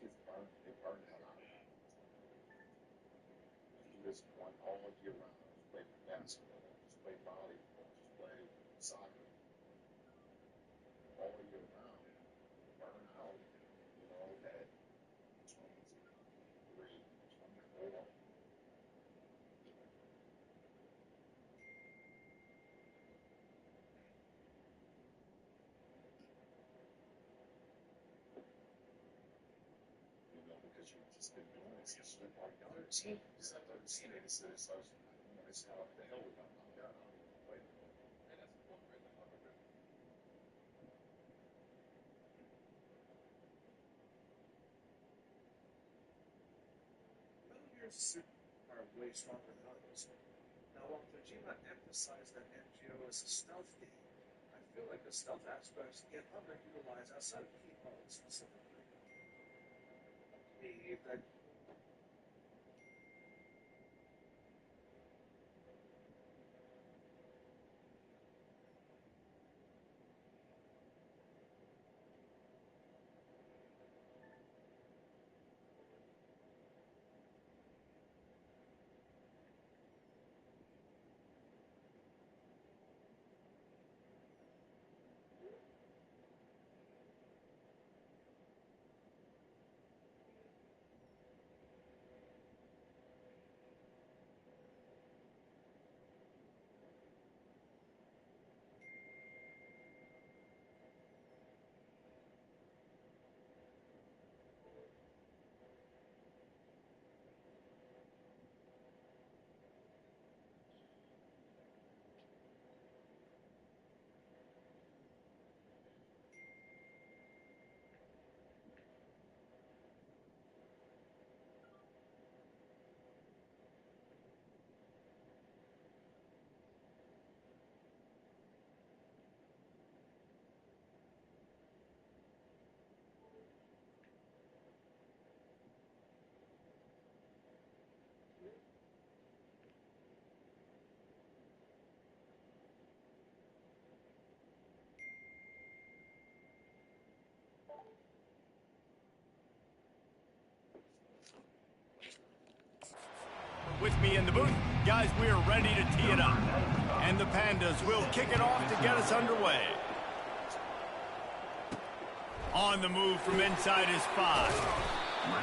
kids learn that on do this one all year round. Just play basketball, just play volleyball, just play soccer all year round. Burn out, at 23, 24. Because you've just been doing it since you've been like other teams. Other teams, it's how the hell we got knocked out. Wait, and that's one great thing about it. Metal Gear's suits are way stronger than others. Now, while Kojima emphasized that MGO is a stealth game, I feel like the stealth aspects get underutilized outside of key modes specifically. That With me in the booth, guys, we are ready to tee it up. And the Pandas will kick it off to get us underway. On the move from inside his 5.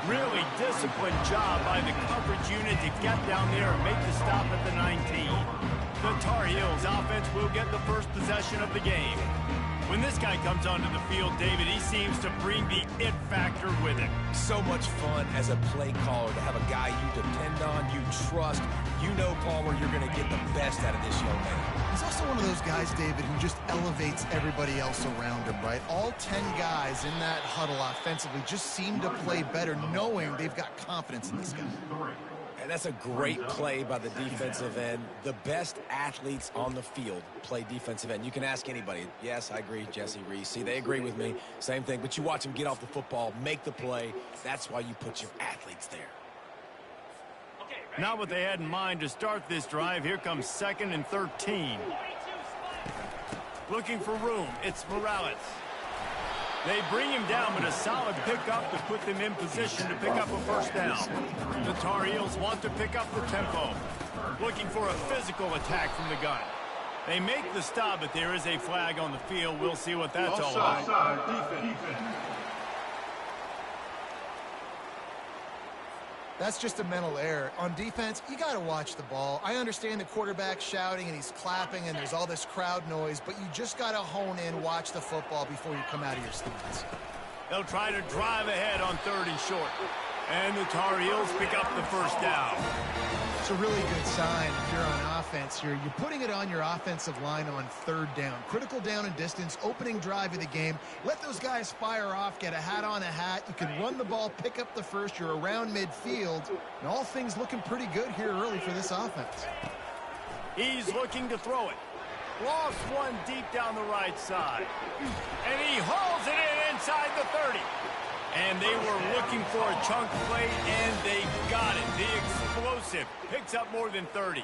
Really disciplined job by the coverage unit to get down there and make the stop at the 19. The Tar Heels offense will get the first possession of the game. When this guy comes onto the field, David, he seems to bring the it factor with him. So much fun as a play caller to have a guy you depend on, you trust. You know, Palmer, you're going to get the best out of this young man. He's also one of those guys, David, who just elevates everybody else around him, right? All 10 guys in that huddle offensively just seem to play better knowing they've got confidence in this guy. And that's a great play by the defensive end. The best athletes on the field play defensive end. You can ask anybody. Yes, I agree, Jesse Reese. See, they agree with me. Same thing. But you watch them get off the football, make the play. That's why you put your athletes there. Not what they had in mind to start this drive. Here comes 2nd and 13. Looking for room. It's Morales. They bring him down, but a solid pickup to put them in position to pick up a first down. The Tar Heels want to pick up the tempo. Looking for a physical attack from the gun. They make the stop, but there is a flag on the field. We'll see what that's all about. That's just a mental error. On defense, you got to watch the ball. I understand the quarterback shouting and he's clapping and there's all this crowd noise, but you just got to hone in, watch the football before you come out of your stance. They'll try to drive ahead on 3rd and short. And the Tar Heels pick up the first down. It's a really good sign if you're on offense here. You're putting it on your offensive line on 3rd down. Critical down and distance, opening drive of the game. Let those guys fire off, get a hat on a hat. You can run the ball, pick up the first. You're around midfield. And all things looking pretty good here early for this offense. He's looking to throw it. Lost one deep down the right side. And he hauls it in inside the 30. And they were looking for a chunk play, and they got it. The explosive picks up more than 30.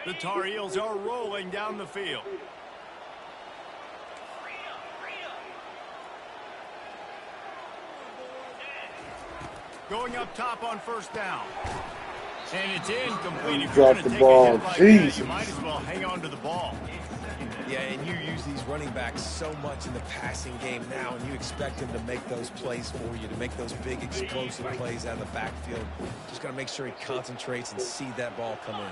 The Tar Heels are rolling down the field. Going up top on first down. And it's incomplete. If Drop you're the going to take ball. a hit like Jesus. that, you might as well hang on to the ball. Yeah, and you use these running backs so much in the passing game now, and you expect them to make those plays for you, to make those big explosive plays out of the backfield. Just got to make sure he concentrates and see that ball come in.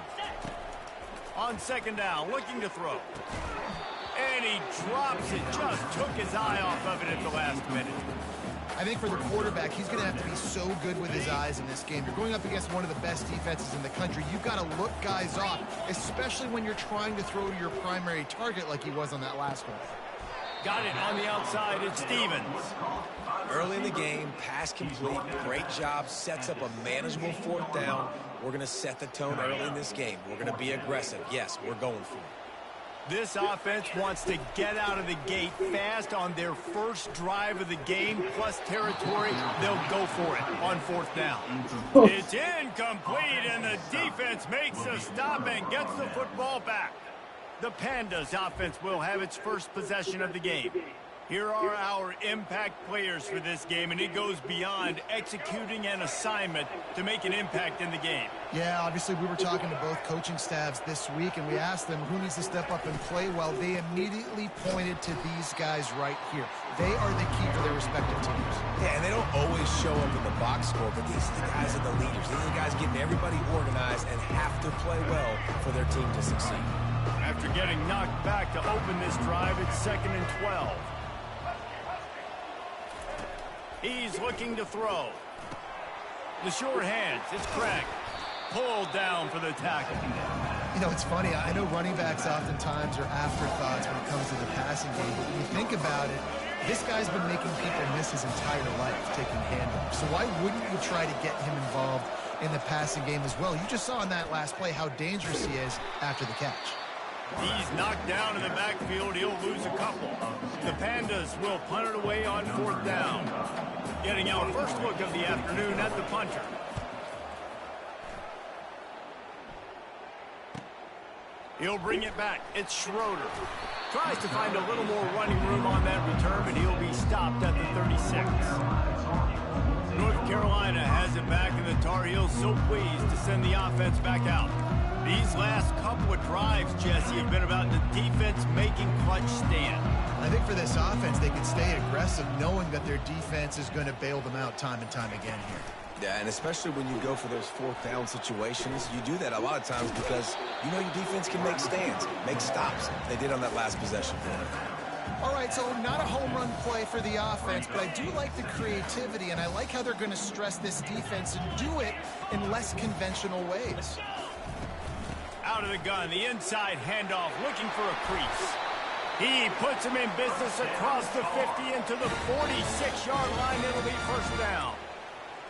On second down, looking to throw. And he drops it, just took his eye off of it at the last minute. I think for the quarterback, he's going to have to be so good with his eyes in this game. You're going up against one of the best defenses in the country. You've got to look guys off, especially when you're trying to throw to your primary target like he was on that last one. Got it on the outside. It's Stevens. Early in the game, pass complete, great job, sets up a manageable fourth down. We're going to set the tone early in this game. We're going to be aggressive. Yes, we're going for it. This offense wants to get out of the gate fast on their first drive of the game, plus territory. They'll go for it on fourth down. It's incomplete, and the defense makes a stop and gets the football back. The Pandas offense will have its first possession of the game. Here are our impact players for this game, and it goes beyond executing an assignment to make an impact in the game. Yeah, obviously we were talking to both coaching staffs this week, and we asked them who needs to step up and play well. They immediately pointed to these guys right here. They are the key for their respective teams. Yeah, and they don't always show up in the box score, but these are the guys are the leaders. These are the guys getting everybody organized and have to play well for their team to succeed. After getting knocked back to open this drive, it's 2nd and 12. He's looking to throw. The short hands. It's Craig. Pulled down for the tackle. You know, it's funny. I know running backs oftentimes are afterthoughts when it comes to the passing game, but when you think about it, this guy's been making people miss his entire life taking handoffs. So why wouldn't you try to get him involved in the passing game as well? You just saw in that last play how dangerous he is after the catch. He's knocked down in the backfield. He'll lose a couple. The Pandas will punt it away on fourth down. Getting our first look of the afternoon at the punter. He'll bring it back. It's Schroeder. Tries to find a little more running room on that return, but he'll be stopped at the 36. North Carolina has it back, and the Tar Heels so pleased to send the offense back out. These last couple of drives, Jesse, have been about the defense making clutch stand. I think for this offense, they can stay aggressive knowing that their defense is going to bail them out time and time again here. Yeah, and especially when you go for those fourth down situations, you do that a lot of times because you know your defense can make stands, make stops. They did on that last possession for them. All right, so not a home run play for the offense, but I do like the creativity, and I like how they're going to stress this defense and do it in less conventional ways. Out of the gun, the inside handoff, looking for a crease. He puts him in business across the 50 into the 46-yard line. It'll be first down.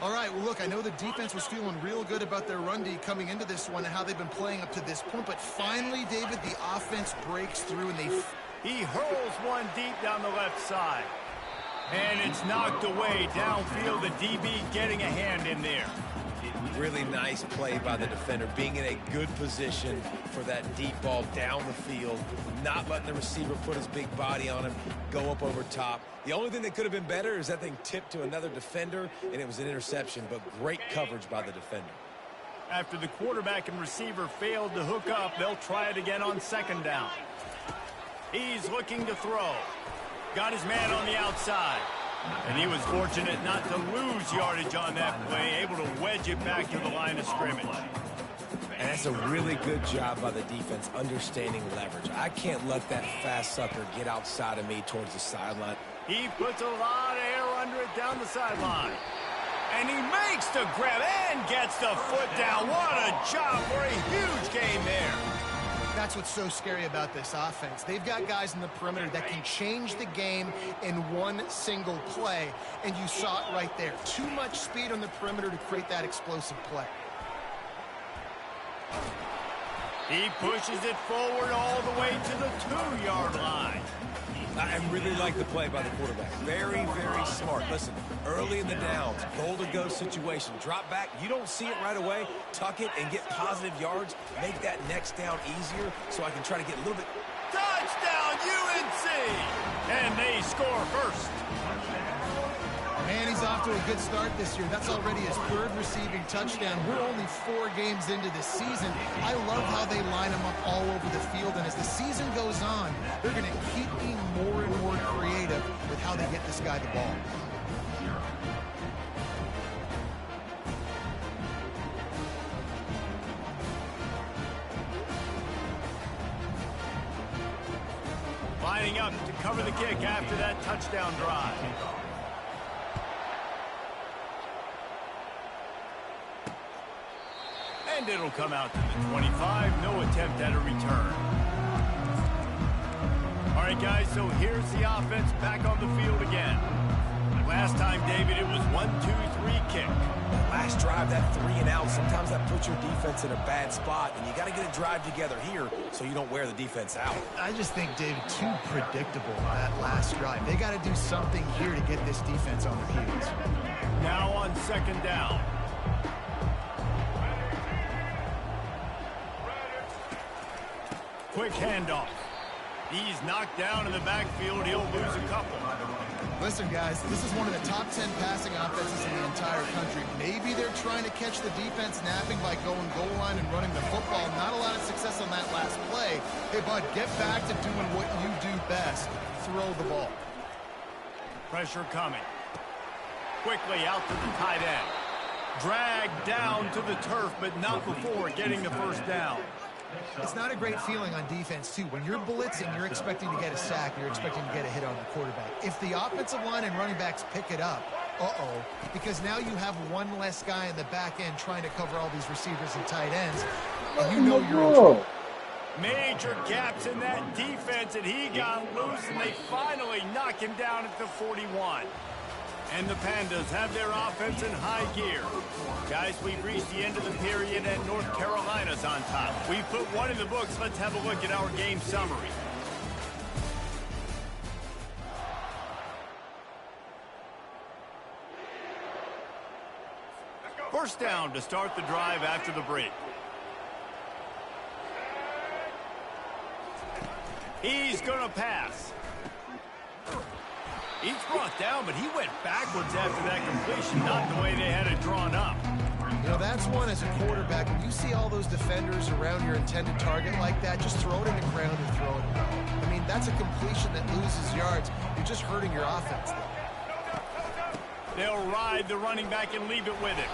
All right, well, look, I know the defense was feeling real good about their run D coming into this one and how they've been playing up to this point, but finally, David, the offense breaks through and he hurls one deep down the left side. And it's knocked away downfield. The DB getting a hand in there. Really nice play by the defender, being in a good position for that deep ball down the field, not letting the receiver put his big body on him, go up over top. The only thing that could have been better is that thing tipped to another defender, and it was an interception, but great coverage by the defender. After the quarterback and receiver failed to hook up, they'll try it again on second down. He's looking to throw. Got his man on the outside. And he was fortunate not to lose yardage on that play, able to wedge it back to the line of scrimmage. And that's a really good job by the defense, understanding leverage. I can't let that fast sucker get outside of me towards the sideline. He puts a lot of air under it down the sideline. And he makes the grab and gets the foot down. What a job for a huge gain there. That's what's so scary about this offense. They've got guys in the perimeter that can change the game in one single play, and you saw it right there. Too much speed on the perimeter to create that explosive play. He pushes it forward all the way to the 2-yard line. I really like the play by the quarterback. Very, very smart. Listen, early in the downs, goal-to-go situation. Drop back. You don't see it right away. Tuck it and get positive yards. Make that next down easier so I can try to get a little bit. Touchdown, UNC! And they score first. Man, he's off to a good start this year. That's already his third receiving touchdown. We're only 4 games into this season. I love how they line him up all over the field, and as the season goes on, they're going to keep being more and more creative with how they get this guy the ball. Lining up to cover the kick after that touchdown drive. And it'll come out to the 25. No attempt at a return. All right, guys, so here's the offense back on the field again. Last time, David, it was 1-2-3 kick. Last drive, that 3 and out, sometimes that puts your defense in a bad spot, and you got to get a drive together here so you don't wear the defense out. I just think, David, too predictable that last drive. They got to do something here to get this defense on their heels. Now on second down. Quick handoff. He's knocked down in the backfield. He'll lose a couple. Listen, guys, this is one of the top 10 passing offenses in the entire country. Maybe they're trying to catch the defense napping by going goal line and running the football. Not a lot of success on that last play. Hey, bud, get back to doing what you do best. Throw the ball. Pressure coming. Quickly out to the tight end. Dragged down to the turf, but not before getting the first down. It's not a great feeling on defense, too. When you're blitzing, you're expecting to get a sack. You're expecting to get a hit on the quarterback. If the offensive line and running backs pick it up, because now you have one less guy in the back end trying to cover all these receivers and tight ends, and you know you're in trouble. Major gaps in that defense, and he got loose, and they finally knock him down at the 41. And the Pandas have their offense in high gear. Guys, we've reached the end of the period, and North Carolina's on top. We've put one in the books. Let's have a look at our game summary. First down to start the drive after the break. He's going to pass. He's brought down, but he went backwards after that completion, not the way they had it drawn up. You know, that's one as a quarterback. When you see all those defenders around your intended target like that, just throw it in the ground and throw it away. I mean, that's a completion that loses yards. You're just hurting your offense. They'll ride the running back and leave it with him.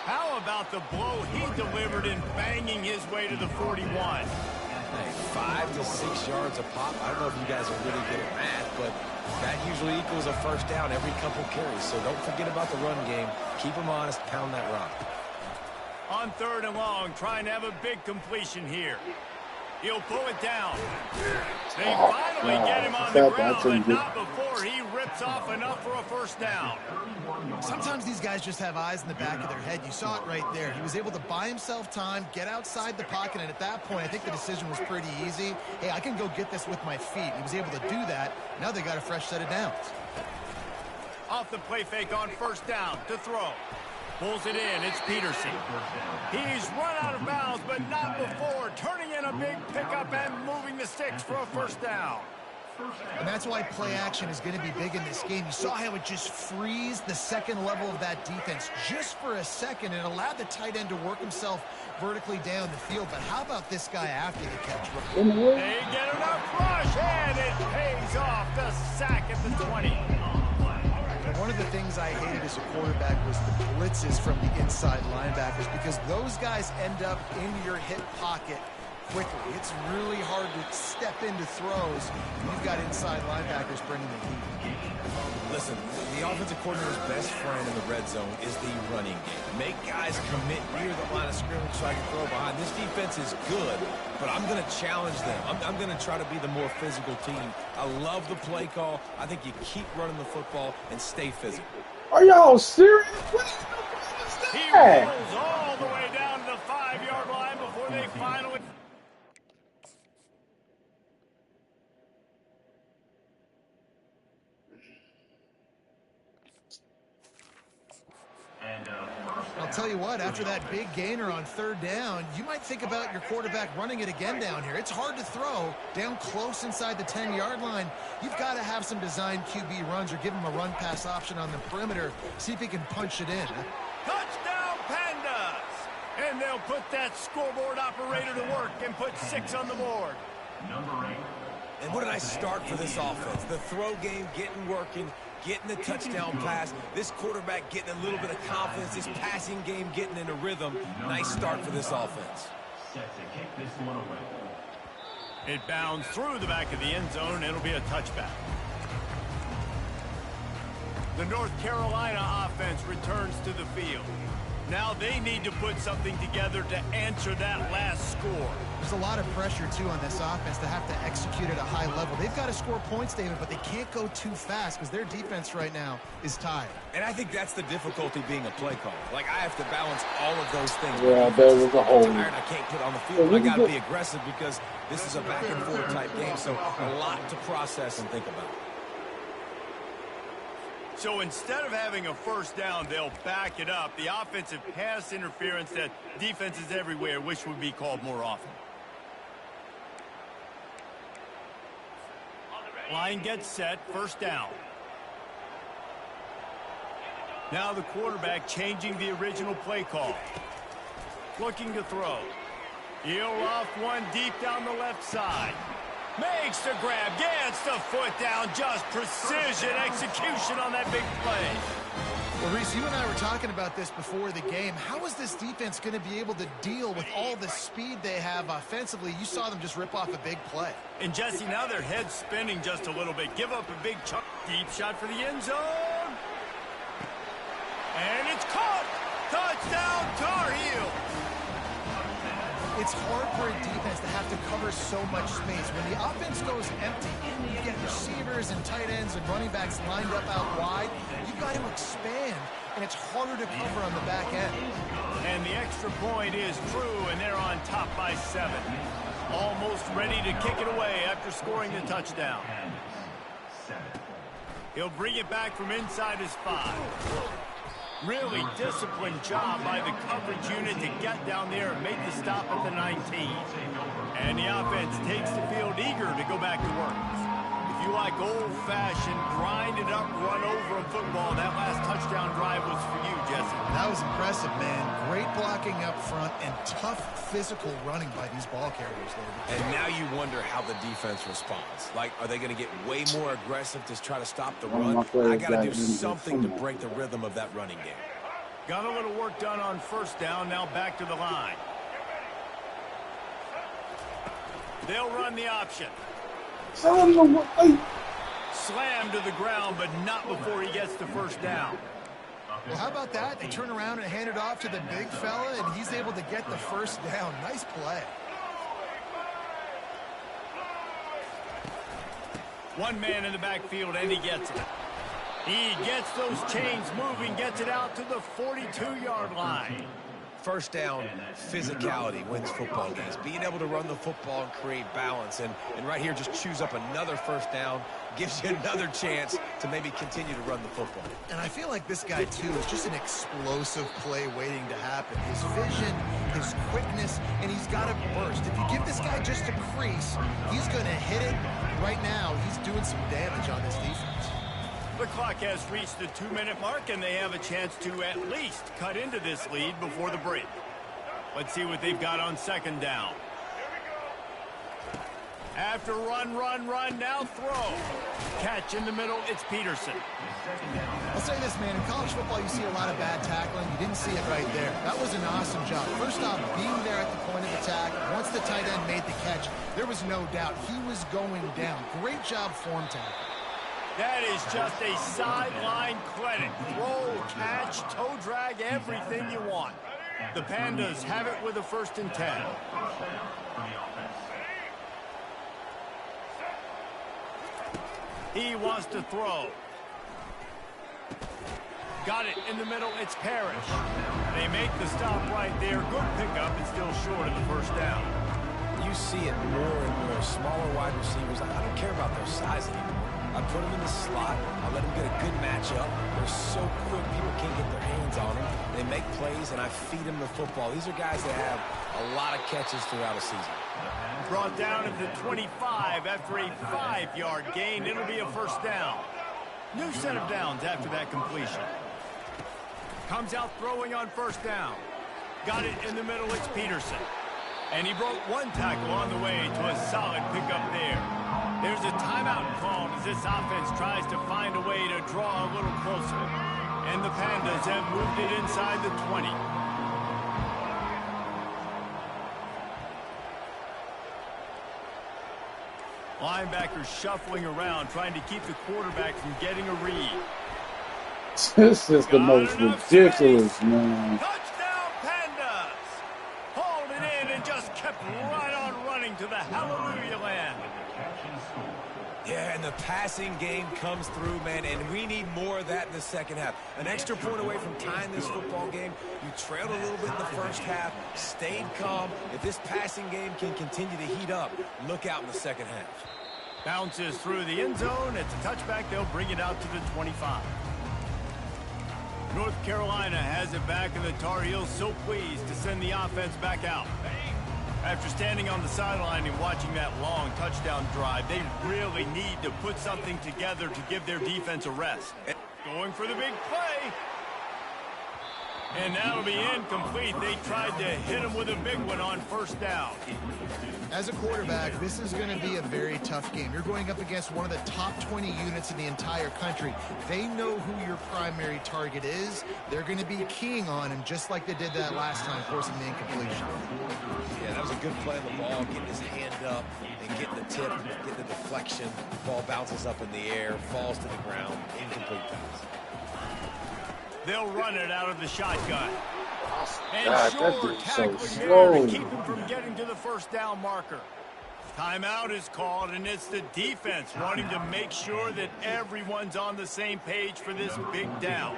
How about the blow he delivered in banging his way to the 41? Hey, 5 to 6 yards a pop. I don't know if you guys are really good at math, but that usually equals a first down every couple carries. So don't forget about the run game. Keep them honest. Pound that rock. On third and long, trying to have a big completion here. He'll pull it down. They finally get him on the ground, but not before he rips off enough for a first down. Sometimes these guys just have eyes in the back of their head. You saw it right there. He was able to buy himself time, get outside the pocket, and at that point, I think the decision was pretty easy. Hey, I can go get this with my feet. He was able to do that. Now they got a fresh set of downs. Off the play fake on first down to throw. Pulls it in. It's Peterson. He's run out of bounds, but not before. Turning in a big pickup and moving the sticks for a first down. And that's why play action is going to be big in this game. You saw how it just freezed the second level of that defense just for a second and allowed the tight end to work himself vertically down the field. But how about this guy after the catch? They get enough rush, and it pays off. The sack at the 20. One of the things I hated as a quarterback was the blitzes from the inside linebackers because those guys end up in your hip pocket quickly. It's really hard to step into throws when you've got inside linebackers bringing the heat. Listen, the offensive coordinator's best friend in the red zone is the running game. Make guys commit near the line of scrimmage so I can throw behind. This defense is good, but I'm going to challenge them. I'm going to try to be the more physical team. I love the play call. I think you keep running the football and stay physical. Are y'all serious? What is He that? rolls all the way down to the 5-yard line before they finally... I'll tell tell you what, after that big gainer on third down, you might think about your quarterback running it again down here. It's hard to throw down close inside the 10-yard line. You've got to have some designed QB runs or give him a run-pass option on the perimeter. See if he can punch it in. Touchdown, Pandas! And they'll put that scoreboard operator to work and put 6 on the board. And what a nice start for this offense. The throw game getting working, getting the touchdown pass. This quarterback getting a little bit of confidence. This passing game getting in a rhythm. Nice start for this offense. It bounds through the back of the end zone, and it'll be a touchback. The North Carolina offense returns to the field. Now they need to put something together to answer that last score. There's a lot of pressure, too, on this offense to have to execute at a high level. They've got to score points, David, but they can't go too fast because their defense right now is tired. And I think that's the difficulty being a play caller. Like, I have to balance all of those things. Yeah, there was a hole. I'm tired, I can't put on the field, but I got to be aggressive because this is a back-and-forth type game, so a lot to process and think about. So instead of having a first down, they'll back it up. The offensive pass interference that defenses everywhere wish would be called more often. Line gets set, first down. Now the quarterback changing the original play call. Looking to throw. He'll off one deep down the left side. Makes the grab, gets the foot down, just precision execution on that big play. Well, Reese, you and I were talking about this before the game. How is this defense going to be able to deal with all the speed they have offensively? You saw them just rip off a big play. And, Jesse, now their head's spinning just a little bit. Give up a big chunk. Deep shot for the end zone. And it's caught. Touchdown, Tar Heels. It's hard for a defense to have to cover so much space. When the offense goes empty, you get receivers and tight ends and running backs lined up out wide. You've got to expand, and it's harder to cover on the back end. And the extra point is true, and they're on top by 7. Almost ready to kick it away after scoring the touchdown. He'll bring it back from inside his 5. Really disciplined job by the coverage unit to get down there and make the stop at the 19. And the offense takes the field eager to go back to work. If you like old-fashioned, grind-it-up, run-over football, that last touchdown drive was for you, Jesse. That was impressive, man. Great blocking up front and tough physical running by these ball carriers, David. And now you wonder how the defense responds. Like, are they going to get way more aggressive to try to stop the run? I got to do something to break the rhythm of that running game. Got a little work done on first down, now back to the line. They'll run the option. Slammed to the ground, but not before he gets the first down. Well, how about that? They turn around and hand it off to the big fella, and he's able to get the first down. Nice play. One man in the backfield, and he gets it. He gets those chains moving, gets it out to the 42-yard line. First down, physicality wins football games. Being able to run the football and create balance. And right here, just choose up another first down, gives you another chance to maybe continue to run the football. And I feel like this guy, too, is just an explosive play waiting to happen. His vision, his quickness, and he's got a burst. If you give this guy just a crease, he's going to hit it. Right now, he's doing some damage on this defense. The clock has reached the 2-minute mark, and they have a chance to at least cut into this lead before the break. Let's see what they've got on second down. After run, now throw. Catch in the middle, it's Peterson. I'll say this, man, in college football you see a lot of bad tackling. You didn't see it right there. That was an awesome job. First off, being there at the point of attack, once the tight end made the catch, there was no doubt he was going down. Great job form tackle. That is just a sideline credit. Throw, catch, toe drag, everything you want. The Pandas have it with a 1st and 10. He wants to throw. Got it in the middle, it's Parrish. They make the stop right there. Good pickup, and still short of the first down. You see it more and more. Smaller wide receivers, I don't care about their size anymore. I put them in the slot. I let them get a good matchup. They're so quick, people can't get their hands on them. They make plays, and I feed them the football. These are guys that have a lot of catches throughout a season. Brought down at the 25 after a 5-yard gain. It'll be a first down. New set of downs after that completion. Comes out throwing on first down. Got it in the middle. It's Peterson. And he broke one tackle on the way to a solid pickup there. There's a timeout called as this offense tries to find a way to draw a little closer. And the Pandas have moved it inside the 20. Linebackers shuffling around, trying to keep the quarterback from getting a read. This is the most ridiculous, man. Touchdown, Pandas! Hauled it in and just kept right on running to the hallelujah land. Yeah, and the passing game comes through, man, and we need more of that in the second half. An extra point away from tying this football game. You trailed a little bit in the first half, stayed calm. If this passing game can continue to heat up, look out in the second half. Bounces through the end zone. It's a touchback. They'll bring it out to the 25. North Carolina has it back, and the Tar Heels so pleased to send the offense back out. After standing on the sideline and watching that long touchdown drive, they really need to put something together to give their defense a rest. Going for the big play. And that'll be incomplete. They tried to hit him with a big one on first down. As a quarterback, this is going to be a very tough game. You're going up against one of the top 20 units in the entire country. They know who your primary target is. They're going to be keying on him just like they did that last time, forcing the incompletion. Yeah, that was a good play on the ball, getting his hand up and getting the tip, getting the deflection. Ball bounces up in the air, falls to the ground, incomplete pass. They'll run it out of the shotgun. And God, sure, that dude's tackling so there slow. to keep him from getting to the first down marker. Timeout is called, and it's the defense wanting to make sure that everyone's on the same page for this big down.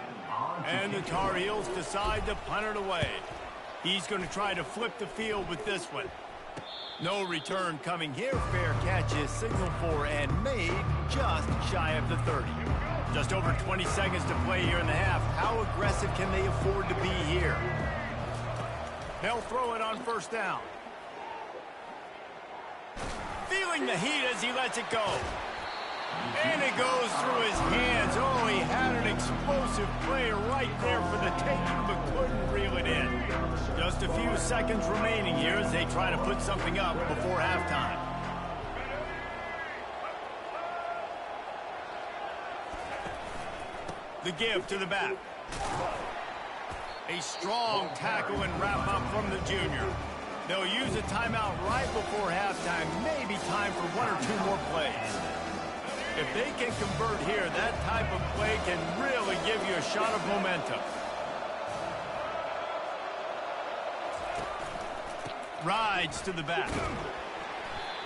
And the Tar Heels decide to punt it away. He's going to try to flip the field with this one. No return coming here. Fair catch is signaled for and made just shy of the 30. Just over 20 seconds to play here in the half. How aggressive can they afford to be here? They'll throw it on first down. Feeling the heat as he lets it go. And it goes through his hands. Oh, he had an explosive play right there for the taking, but couldn't reel it in. Just a few seconds remaining here as they try to put something up before halftime. The give to the back. A strong tackle and wrap up from the junior. They'll use a timeout right before halftime. Maybe time for one or two more plays. If they can convert here, that type of play can really give you a shot of momentum. Rides to the back.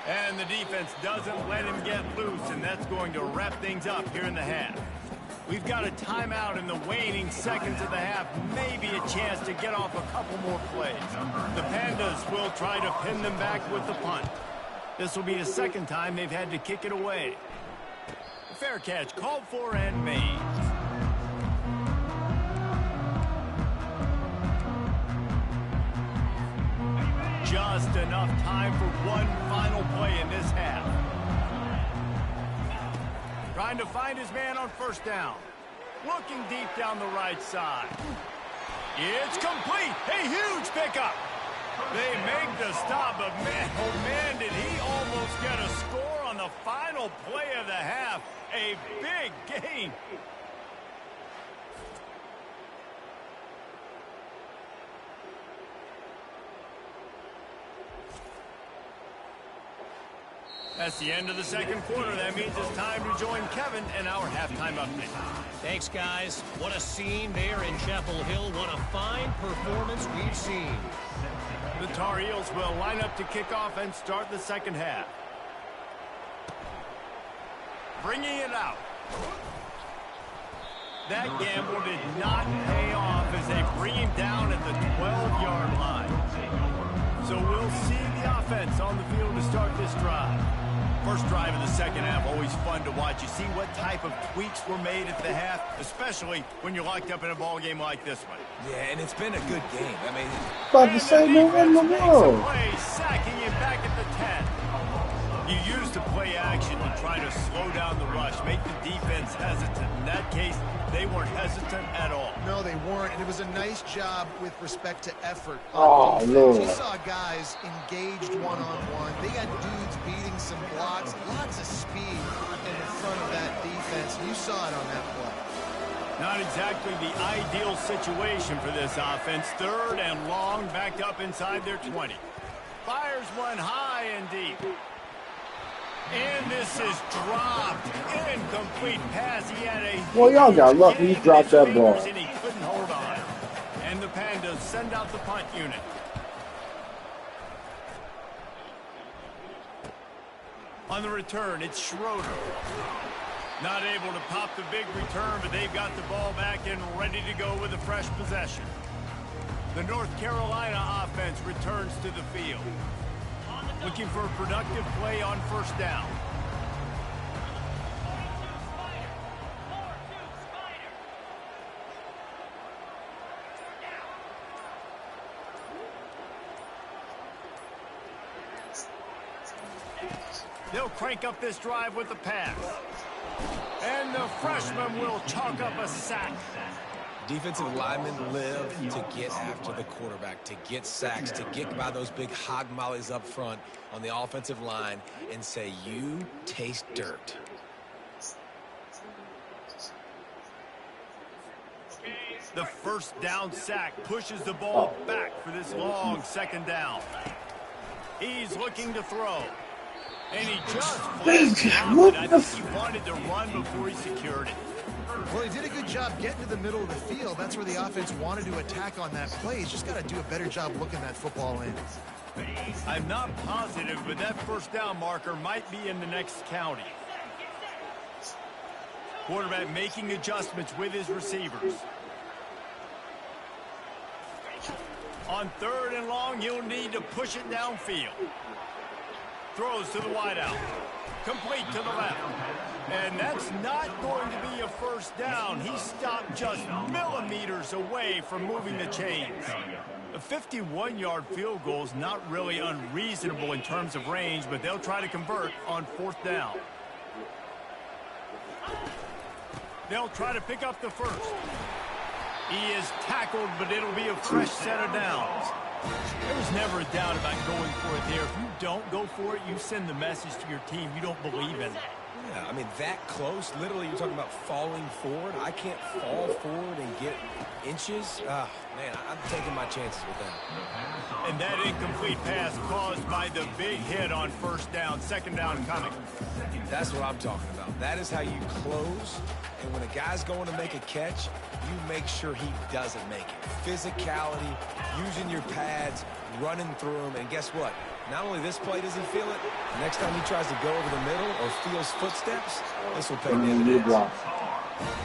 And the defense doesn't let him get loose, and that's going to wrap things up here in the half. We've got a timeout in the waning seconds of the half. Maybe a chance to get off a couple more plays. The Pandas will try to pin them back with the punt. This will be the second time they've had to kick it away. Fair catch called for and made. Just enough time for one final play in this half. Trying to find his man on first down. Looking deep down the right side. It's complete. A huge pickup. They make the stop, but man, oh man, did he almost get a score on the final play of the half. A big gain. That's the end of the second quarter. That means it's time to join Kevin in our halftime update. Thanks, guys. What a scene there in Chapel Hill. What a fine performance we've seen. The Tar Heels will line up to kick off and start the second half. Bringing it out. That gamble did not pay off as they bring him down at the 12-yard line. So we'll see the offense on the field to start this drive. First drive of the second half, always fun to watch. You see what type of tweaks were made at the half, especially when you're locked up in a ball game like this one. Yeah, and it's been a good game. I mean, About to say, man, what in the world? Play, sacking him back at the 10. You use the play action to try to slow down the rush, make the defense hesitant. In that case, they weren't hesitant at all. No, they weren't, and it was a nice job with respect to effort. Oh, Lord. You saw guys engaged one-on-one. They got dudes beating some blocks, lots of speed in the front of that defense. You saw it on that play. Not exactly the ideal situation for this offense. Third and long, backed up inside their 20. Fires one high and deep. And this is dropped. Incomplete pass. He had a... Well, y'all got lucky. He dropped that ball. And he couldn't hold on. And the Pandas send out the punt unit. On the return, it's Schroeder. Not able to pop the big return, but they've got the ball back and ready to go with a fresh possession. The North Carolina offense returns to the field. Looking for a productive play on first down. They'll crank up this drive with the pass. And the freshman will chalk up a sack. Defensive linemen live to get after the quarterback, to get sacks, to get by those big hog mollies up front on the offensive line and say, you taste dirt. The first down sack pushes the ball back for this long second down. He's looking to throw. And he just flipped it. I think he wanted to run before he secured it. Well, he did a good job getting to the middle of the field. That's where the offense wanted to attack on that play. He's just got to do a better job looking that football in. I'm not positive, but that first down marker might be in the next county. Quarterback making adjustments with his receivers. On third and long, he'll need to push it downfield. Throws to the wideout. Complete to the left. And that's not going to be a first down. He stopped just millimeters away from moving the chains. A 51-yard field goal is not really unreasonable in terms of range, but they'll try to convert on fourth down. They'll try to pick up the first. He is tackled, but it'll be a fresh set of downs. There's never a doubt about going for it there. If you don't go for it, you send the message to your team you don't believe in it. Yeah, I mean, that close, literally, you're talking about falling forward. I can't fall forward and get inches. Man, I'm taking my chances with that. And that incomplete pass caused by the big hit on first down, second down coming. That's what I'm talking about. That is how you close. And when a guy's going to make a catch, you make sure he doesn't make it. Physicality, using your pads, running through them. And guess what? Not only this play does he feel it, next time he tries to go over the middle or feels footsteps, this will pay dividends.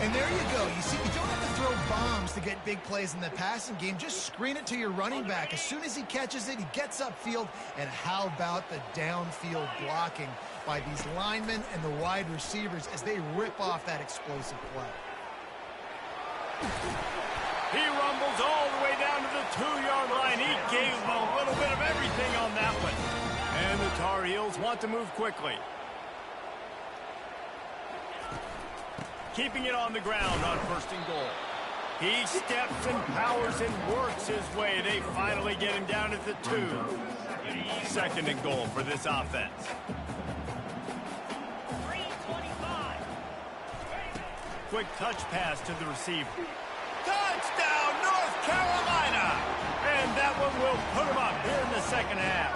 And there you go. You see, you don't have to throw bombs to get big plays in the passing game. Just screen it to your running back. As soon as he catches it, he gets upfield. And how about the downfield blocking by these linemen and the wide receivers as they rip off that explosive play? He rumbles all the way down to the 2-yard line. He gave them a little bit of everything on that one. And the Tar Heels want to move quickly. Keeping it on the ground on first and goal. He steps and powers and works his way. They finally get him down at the 2. Second and goal for this offense. Quick touch pass to the receiver. Touchdown, North Carolina! And that one will put him up here in the second half.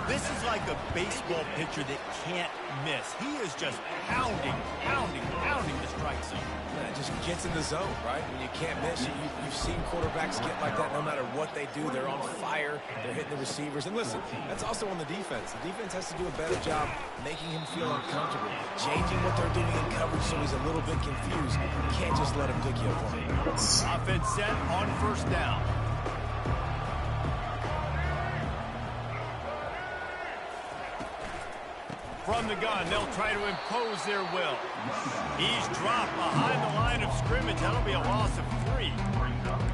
This is like a baseball pitcher that can't miss. He is just pounding the strike zone. Yeah, it just gets in the zone, right? When you can't miss, you've seen quarterbacks get like that no matter what they do. They're on fire. They're hitting the receivers. And listen, that's also on the defense. The defense has to do a better job making him feel uncomfortable, changing what they're doing in coverage so he's a little bit confused. You can't just let him pick you apart. Offense set on first down. from the gun. They'll try to impose their will. He's dropped behind the line of scrimmage. That'll be a loss of 3.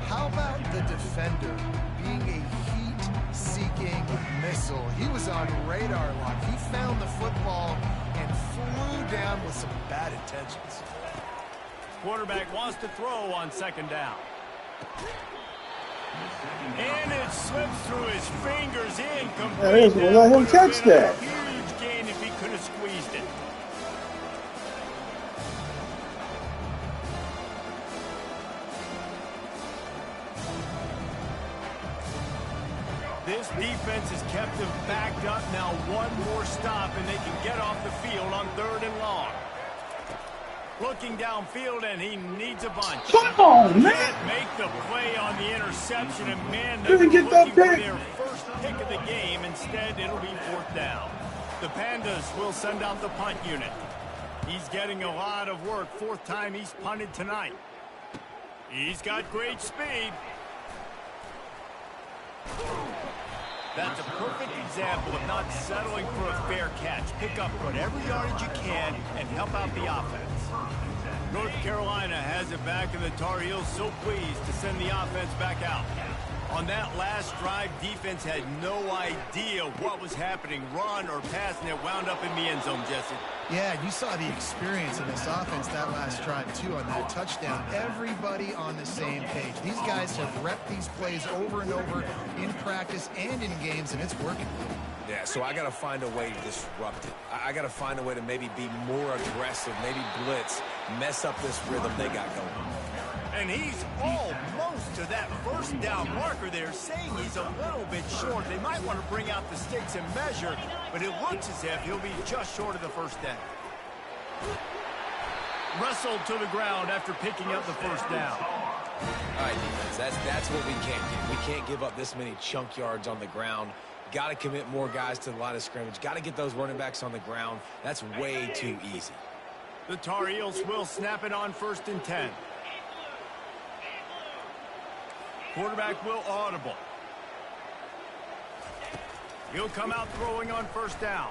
How about the defender being a heat-seeking missile? He was on radar lock. He found the football and flew down with some bad intentions. Quarterback wants to throw on 2nd down. And it slips through his fingers incomplete. Let him catch that. Huge gain if he could have squeezed it. This defense has kept them backed up. Now one more stop and they can get off the field on 3rd and long. Looking downfield, and he needs a bunch. Come on, man! Can't make the play on the interception, and man, Didn't get that looking for pick. their first pick of the game. Instead, it'll be 4th down. The Pandas will send out the punt unit. He's getting a lot of work. 4th time he's punted tonight. He's got great speed. That's a perfect example of not settling for a fair catch. Pick up whatever yardage you can and help out the offense. North Carolina has it back, and the Tar Heels so pleased to send the offense back out. On that last drive, defense had no idea what was happening, run or pass, and it wound up in the end zone, Jesse. Yeah, you saw the experience in this offense that last drive, too, on that touchdown. Everybody on the same page. These guys have repped these plays over and over in practice and in games, and it's working. Yeah, so I got to find a way to disrupt it. I got to find a way to maybe be more aggressive, maybe blitz, mess up this rhythm they got going. And he's almost to that 1st down marker there, saying he's a little bit short. They might want to bring out the sticks and measure, but it looks as if he'll be just short of the 1st down. Wrestled to the ground after picking up the 1st down. All right, defense, that's what we can't do. We can't give up this many chunk yards on the ground. Got to commit more guys to the line of scrimmage. Got to get those running backs on the ground. That's way too easy. The Tar Heels will snap it on 1st and 10. Quarterback will audible. He'll come out throwing on 1st down.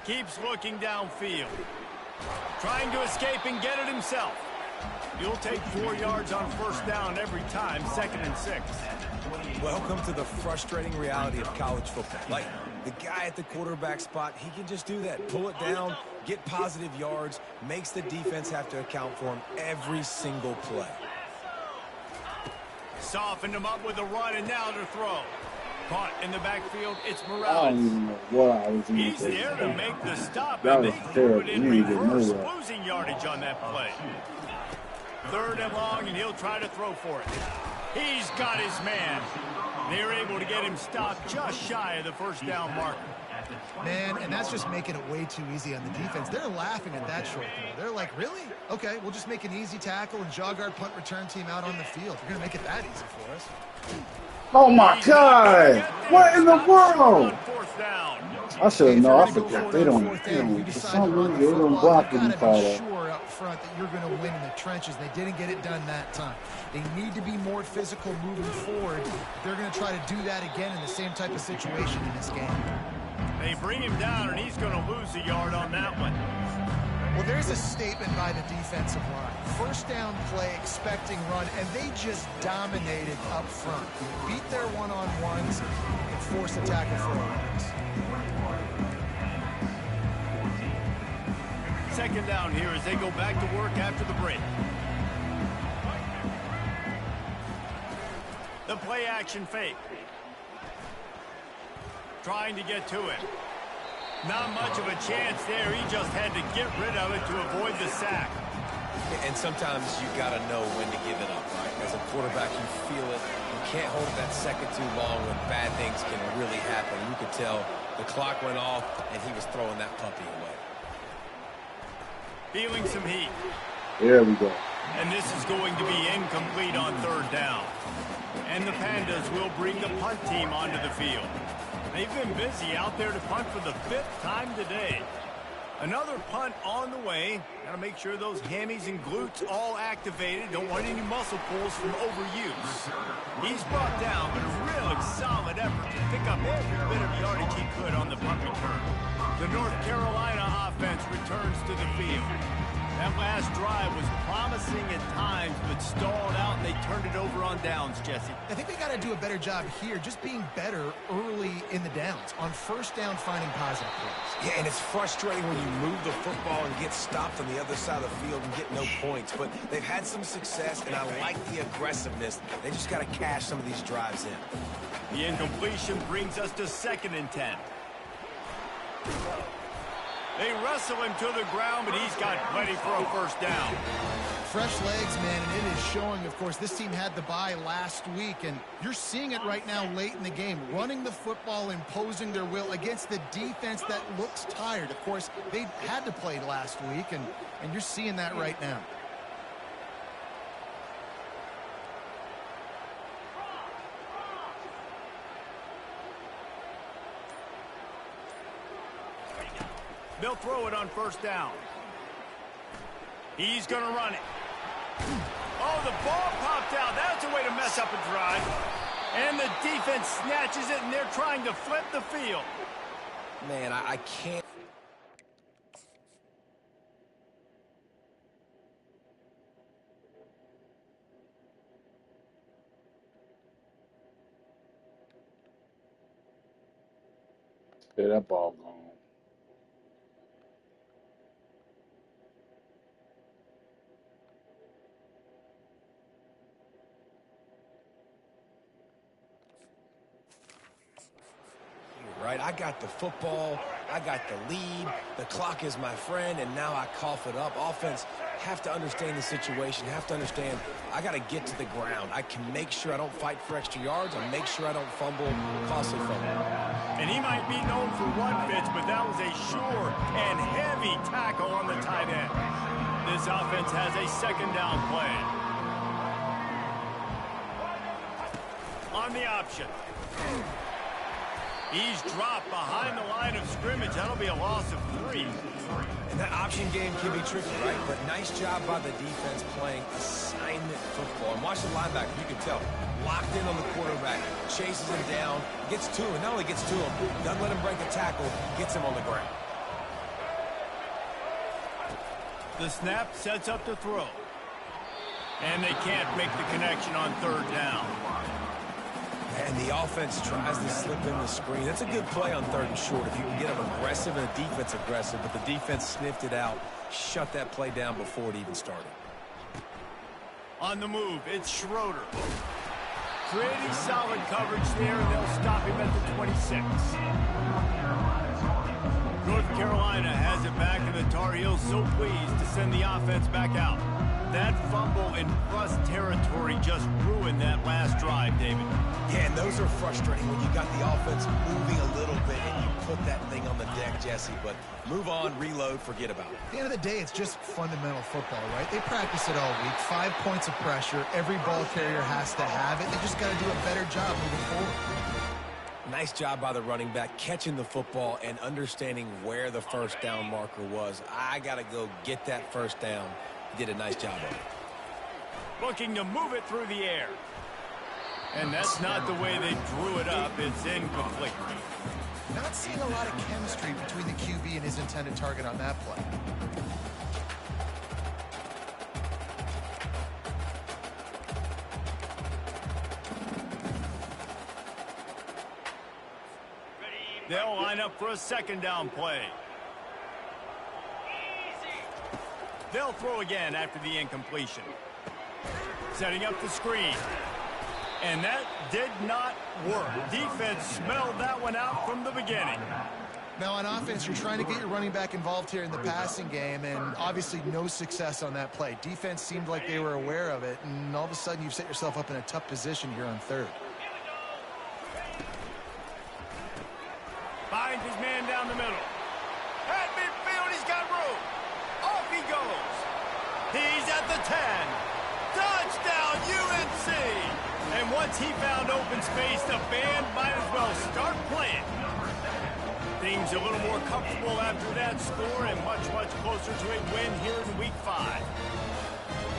Keeps looking downfield. Trying to escape and get it himself. He'll take 4 yards on 1st down every time, 2nd and 6. Welcome to the frustrating reality of college football. Like, the guy at the quarterback spot, he can just do that. Pull it down, get positive yards, makes the defense have to account for him every single play. Softened him up with a run, and now to throw. Caught in the backfield, it's I Morales. don't even know what I was in. He's there to make the stop, That and was they threw it terrible. in You didn't even reverse, know that. losing yardage on that play. 3rd and long, and he'll try to throw for it. He's got his man. They're able to get him stopped just shy of the 1st down marker. Man, and that's just making it way too easy on the defense. They're laughing at that short throw. They're like, really? Okay, we'll just make an easy tackle and jog our punt return team out on the field. We're going to make it that easy for us. Oh my God! What in the world? On 4th down. I should have known. I If you're forgot. gonna They go don't. for it on 4th They down, don't. you For decide some to run reason, the they don't football, block you any gotta call be that. sure up front that you're going to win in the trenches. They didn't get it done that time. They need to be more physical moving forward. They're going to try to do that again in the same type of situation in this game. They bring him down, and he's going to lose a yard on that one. Well, there's a statement by the defensive line. 1st down play, expecting run, and they just dominated up front. Beat their one-on-ones and forced a tackle for a loss. 2nd down here as they go back to work after the break. The play action fake. Trying to get to it. Not much of a chance there. He just had to get rid of it to avoid the sack. And sometimes you got to know when to give it up, right? As a quarterback, you feel it. You can't hold it that second too long when bad things can really happen. You could tell the clock went off, and he was throwing that puppy away. Feeling some heat. There we go. And this is going to be incomplete on 3rd down. And the Pandas will bring the punt team onto the field. They've been busy out there to punt for the 5th time today. Another punt on the way. Got to make sure those hammies and glutes all activated. Don't want any muscle pulls from overuse. He's brought down, but a real solid effort to pick up every bit of yardage he could on the punt return. The North Carolina offense offense returns to the field. That last drive was promising at times, but stalled out, and they turned it over on downs, Jesse. I think they got to do a better job here, just being better early in the downs, on first down, finding positive plays. Yeah, and it's frustrating when you move the football and get stopped on the other side of the field and get no points. But they've had some success, and I like the aggressiveness. They just got to cash some of these drives in. The incompletion brings us to 2nd and 10. They wrestle him to the ground, but he's got plenty for a first down. Fresh legs, man, and it is showing. Of course, this team had the bye last week, and you're seeing it right now late in the game. Running the football, imposing their will against the defense that looks tired. Of course, they had to play last week, and you're seeing that right now. They'll throw it on first down. He's going to run it. Oh, the ball popped out. That's a way to mess up a drive. And the defense snatches it, and they're trying to flip the field. Man, I can't. Yeah, that ball gone. Right, I got the football, I got the lead, the clock is my friend, and now I cough it up. Offense have to understand the situation, have to understand I got to get to the ground. I can make sure I don't fight for extra yards, I make sure I don't fumble, costly fumble. And he might be known for run fits, but that was a sure and heavy tackle on the tight end. This offense has a 2nd down play. On the option. He's dropped behind the line of scrimmage. That'll be a loss of 3. And that option game can be tricky, right? But nice job by the defense playing assignment football. And watch the linebacker, you can tell. Locked in on the quarterback, chases him down, gets to him. And not only gets to him, doesn't let him break a tackle, gets him on the ground. The snap sets up the throw. And they can't make the connection on 3rd down. And the offense tries to slip in the screen. That's a good play on 3rd and short if you can get them aggressive and the defense aggressive, but the defense sniffed it out, shut that play down before it even started. On the move, it's Schroeder. Creating solid coverage there, and they'll stop him at the 26. North Carolina has it back, and the Tar Heels so pleased to send the offense back out. That fumble in Russ territory just ruined that last drive, David. Yeah, and those are frustrating when you got the offense moving a little bit and you put that thing on the deck, Jesse. But move on, reload, forget about it. At the end of the day, it's just fundamental football, right? They practice it all week. 5 points of pressure. Every ball carrier has to have it. They just got to do a better job moving forward. Nice job by the running back, catching the football and understanding where the first down marker was. I got to go get that first down. He did a nice job of it. Looking to move it through the air. And that's not the way they drew it up. It's incomplete. Not seeing a lot of chemistry between the QB and his intended target on that play. They'll line up for a 2nd down play. They'll throw again after the incompletion. Setting up the screen. And that did not work. Defense smelled that one out from the beginning. Now on offense, you're trying to get your running back involved here in the passing game, and obviously no success on that play. Defense seemed like they were aware of it, and all of a sudden you've set yourself up in a tough position here on 3rd. Finds his man down the middle. At midfield, he's got room. Off he goes. He's at the 10. Touchdown, UNC. And once he found open space, the band might as well start playing. Things a little more comfortable after that score and much, much closer to a win here in Week 5.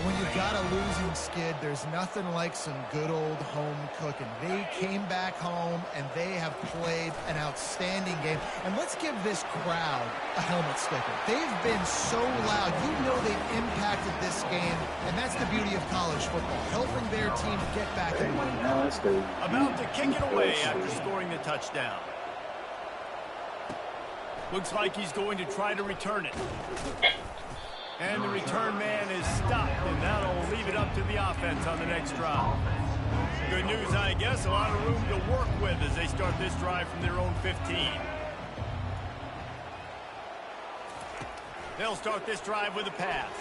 When you've got a losing skid, there's nothing like some good old home cooking. They came back home, and they have played an outstanding game. And let's give this crowd a helmet sticker. They've been so loud. You know they've impacted this game, and that's the beauty of college football, helping their team get back in. About to kick it away after scoring the touchdown. Looks like he's going to try to return it. And the return man is stopped, and that'll leave it up to the offense on the next drive. Good news, I guess, a lot of room to work with as they start this drive from their own 15. They'll start this drive with a pass.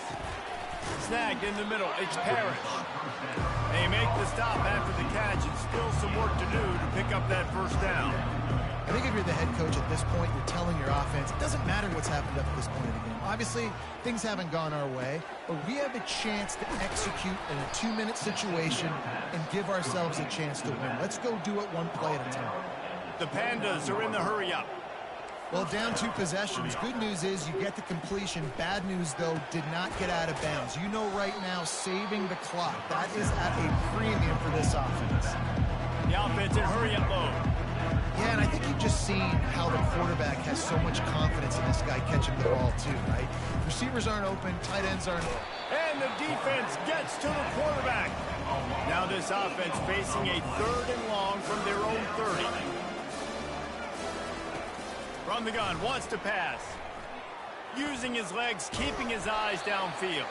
Snagged in the middle, it's Parrish. They make the stop after the catch, and still some work to do to pick up that first down. I think if you're the head coach at this point, you're telling your offense, it doesn't matter what's happened up to this point in the game. Obviously, things haven't gone our way, but we have a chance to execute in a 2-minute situation and give ourselves a chance to win. Let's go do it one play at a time. The Pandas are in the hurry-up. Well, down 2 possessions. Good news is you get the completion. Bad news, though, did not get out of bounds. You know right now, saving the clock, that is at a premium for this offense. The offense in hurry-up mode. Yeah, and I think you've just seen how the quarterback has so much confidence in this guy catching the ball, too, right? Receivers aren't open, tight ends aren't open. And the defense gets to the quarterback. Now this offense facing a 3rd and long from their own 30. From the gun, wants to pass. Using his legs, keeping his eyes downfield.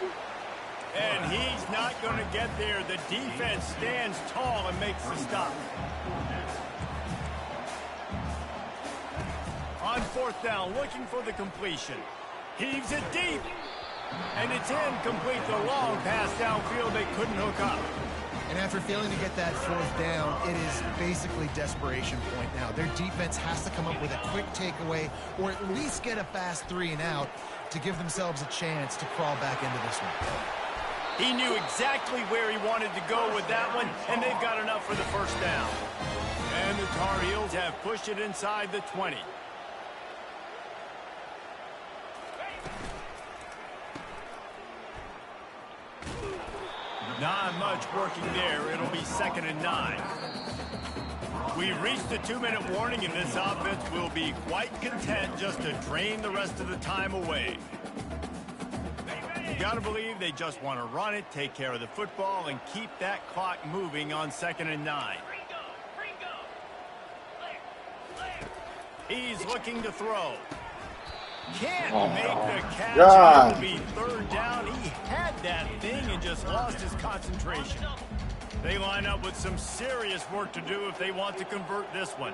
And he's not going to get there. The defense stands tall and makes the stop. On 4th down, looking for the completion. Heaves it deep. And it's incomplete. The long pass downfield they couldn't hook up. And after failing to get that 4th down, it is basically desperation point now. Their defense has to come up with a quick takeaway or at least get a fast 3 and out to give themselves a chance to crawl back into this one. He knew exactly where he wanted to go with that one, and they've got enough for the first down. And the Tar Heels have pushed it inside the 20. Not much working there. It'll be 2nd and 9. We've reached the 2-minute warning, and this offense will be quite content just to drain the rest of the time away. You got to believe they just want to run it, take care of the football, and keep that clock moving on 2nd and 9. He's looking to throw. Can't make the catch. It'll be 3rd down. He had that thing and just lost his concentration. They line up with some serious work to do if they want to convert this one.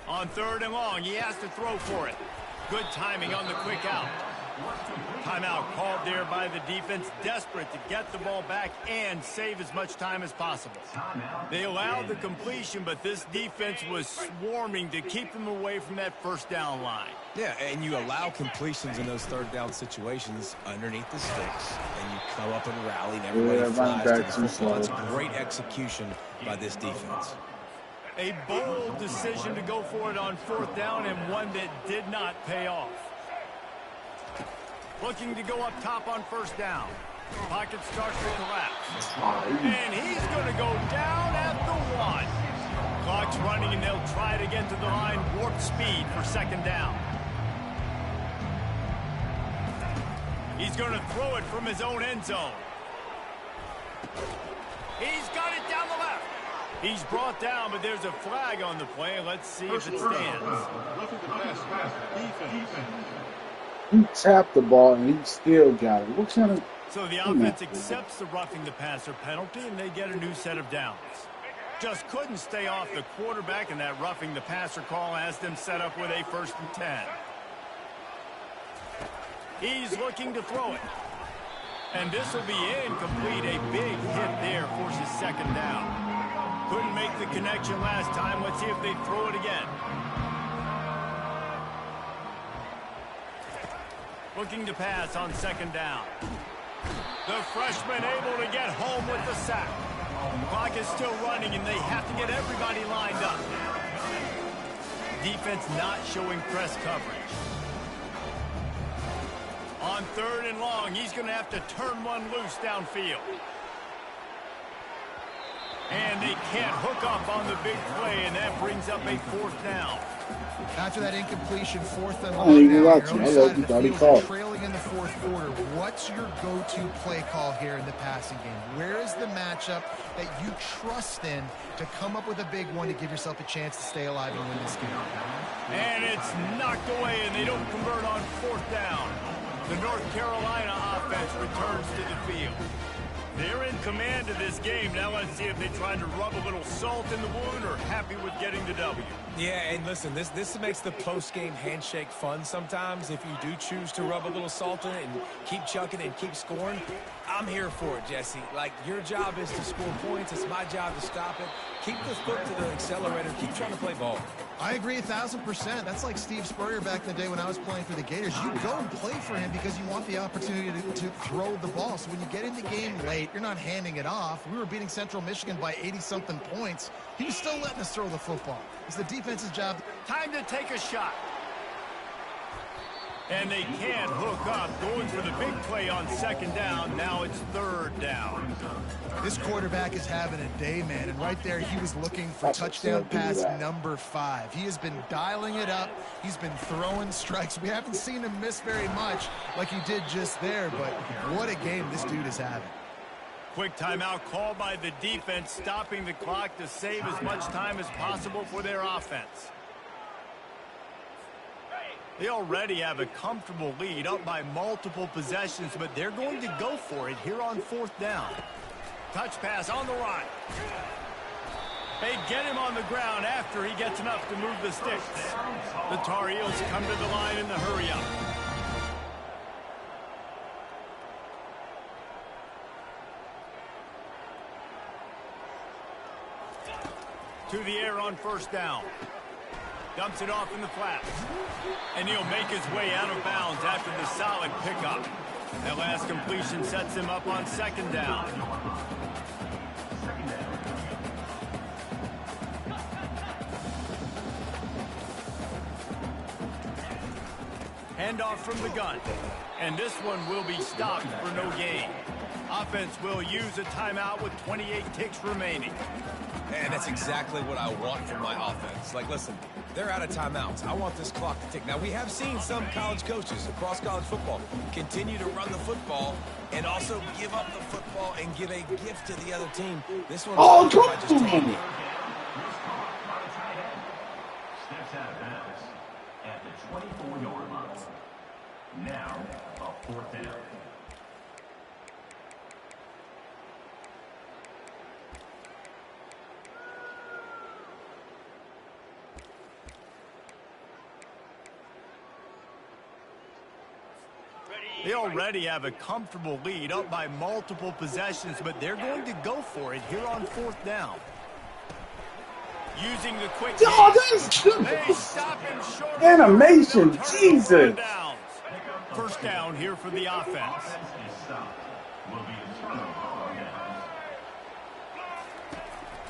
On 3rd and long, he has to throw for it. Good timing on the quick out. Timeout called there by the defense, desperate to get the ball back and save as much time as possible. They allowed the completion, but this defense was swarming to keep them away from that 1st down line. Yeah, and you allow completions in those 3rd down situations underneath the sticks, and you come up and rally, and everybody flies to the football. It's great execution by this defense. A bold decision to go for it on 4th down, and one that did not pay off. Looking to go up top on 1st down. Pocket starts to collapse. And he's going to go down at the 1. Clock's running, and they'll try to get to the line, warp speed for 2nd down. He's going to throw it from his own end zone. He's got it down the left. He's brought down, but there's a flag on the play. Let's see if it stands. He tapped the ball, and he still got it. What kind of... So the offense accepts the roughing the passer penalty, and they get a new set of downs. Just couldn't stay off the quarterback, and that roughing the passer call has them set up with a 1st and 10. He's looking to throw it. And this will be incomplete. A big hit there forces 2nd down. Couldn't make the connection last time. Let's see if they throw it again. Looking to pass on second down. The freshman able to get home with the sack. Clock is still running, and they have to get everybody lined up. Defense not showing press coverage. On third and long, he's going to have to turn one loose downfield. And they can't hook up on the big play, and that brings up a fourth down. After that incompletion, fourth and I long ain't even now, watching. your I own love side you, of the buddy. field, Call. you're trailing in the fourth quarter. What's your go-to play call here in the passing game? Where is the matchup that you trust in to come up with a big one to give yourself a chance to stay alive and win this game? And it's knocked away, and they don't convert on fourth down. The North Carolina offense returns to the field. They're in command of this game. Now let's see if they try to rub a little salt in the wound or happy with getting the W. Yeah, and listen, this makes the post-game handshake fun sometimes. If you do choose to rub a little salt in it and keep chucking and keep scoring, I'm here for it, Jesse. Like, your job is to score points. It's my job to stop it. Keep the foot to the accelerator. Keep trying to play ball. I agree 1,000%. That's like Steve Spurrier back in the day when I was playing for the Gators. You go and play for him because you want the opportunity to throw the ball. So when you get in the game late, you're not handing it off. We were beating Central Michigan by 80-something points. He was still letting us throw the football. It's the defense's job. Time to take a shot. And they can't hook up. Going for the big play on second down. Now it's third down. This quarterback is having a day, man. And right there, he was looking for touchdown pass number 5. He has been dialing it up. He's been throwing strikes. We haven't seen him miss very much like he did just there. But what a game this dude is having. Quick timeout called by the defense, stopping the clock to save as much time as possible for their offense. They already have a comfortable lead, up by multiple possessions, but they're going to go for it here on fourth down. Touch pass on the run. They get him on the ground after he gets enough to move the sticks. The Tar Heels come to the line in the hurry-up. To the air on first down. Dumps it off in the flat. And he'll make his way out of bounds after the solid pickup. That last completion sets him up on second down. Handoff from the gun. And this one will be stopped for no gain. Offense will use a timeout with 28 ticks remaining. And that's exactly what I want from my offense. Like, listen, they're out of timeouts. I want this clock to tick. Now, we have seen some college coaches across college football continue to run the football and also give up the football and give a gift to the other team. This one's Oh, just taking it. Steps out of bounds at the 24-yard line. Now, a fourth down. They already have a comfortable lead, up by multiple possessions, but they're going to go for it here on fourth down. Using the quick they stop him short. Animation, Jesus. First down here for the offense.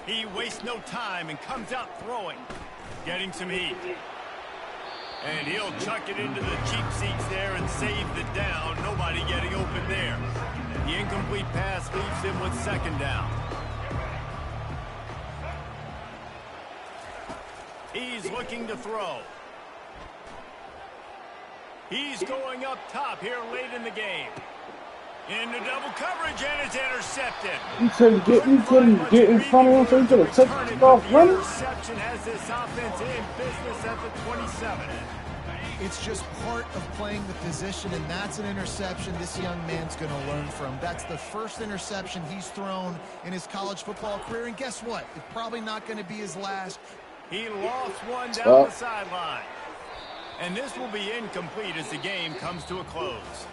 He wastes no time and comes out throwing, getting some heat. And he'll chuck it into the cheap seats there and save the down. Nobody getting open there. The incomplete pass leaves him with second down. He's looking to throw. He's going up top here late in the game. Into double coverage, and it's intercepted. You couldn't get in front of him so he could have touched it off running? Interception has this offense in business at the 27. It's just part of playing the position, and that's an interception this young man's going to learn from. That's the first interception he's thrown in his college football career, and guess what? It's probably not going to be his last. He lost one down the sideline. And this will be incomplete as the game comes to a close.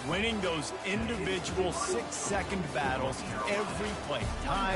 Winning those individual 6-second battles every play, time